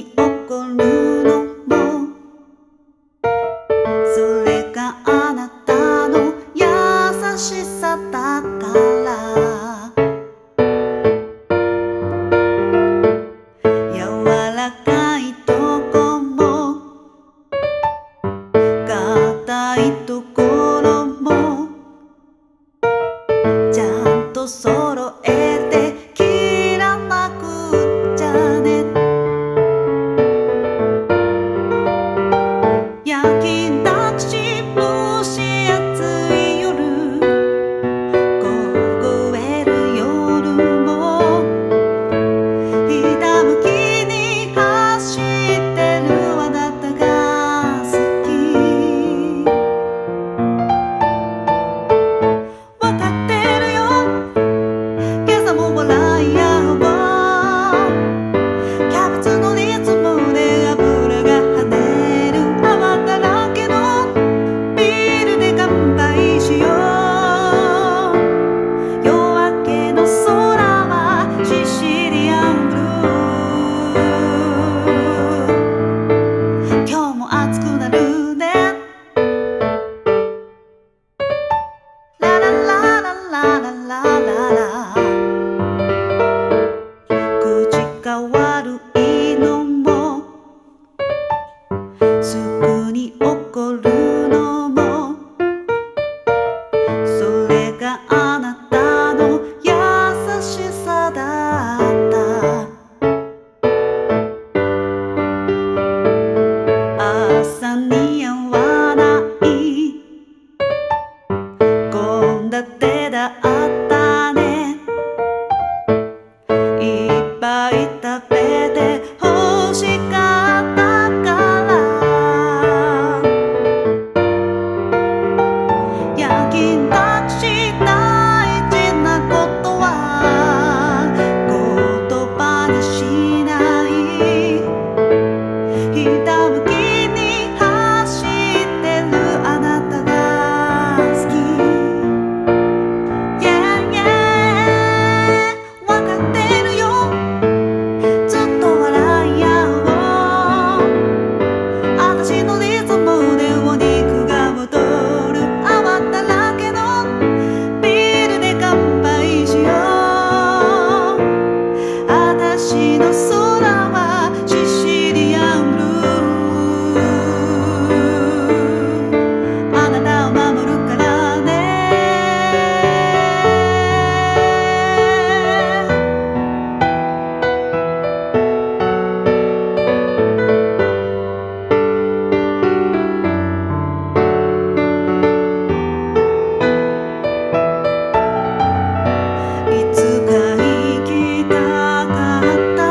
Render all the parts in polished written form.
に起こるのもそれがあなたの優しさだから柔らかいとこも硬いところもちゃんと揃えて切らなくっちゃね焼きだし蒸し暑い夜凍える夜もひたむきに走ってるあなたが好きわかってるよ今朝も笑い合おうキャベツのリズムで油が跳ねる泡だらけのビールで乾杯しよう夜明けの空はシシリアンブルー今日も暑くなるねラララララララララ口が悪いのもすぐに怒るのもそれがあなたの優しさだった朝に合わない献立だったねいっぱい食べて欲しかったから焼きだし大事なことは言葉にしないひたむきに走ってるあなたが好き Yeah, yeah わかってるよずっと笑い合おう私のリズムでお肉が踊る泡だらけのビールで乾杯しよう私の空はシシリアンブルーあなたを守るからねいつか行きたかった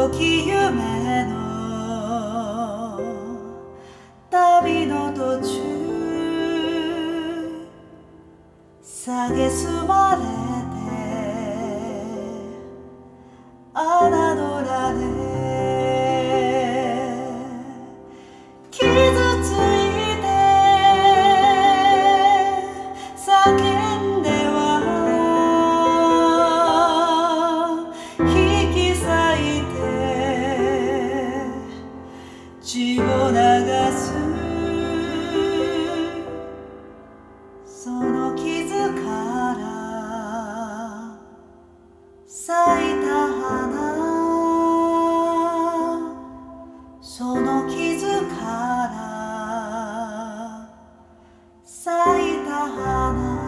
遠き夢の旅の途中蔑まれて侮られ傷ついて叫んでは引き裂いて血を流すその傷から咲いた花その傷から咲いた花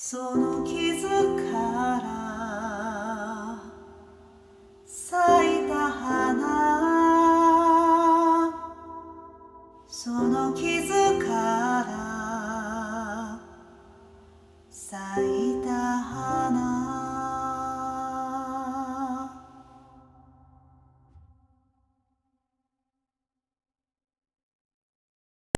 その傷から咲いた花その傷から咲いた花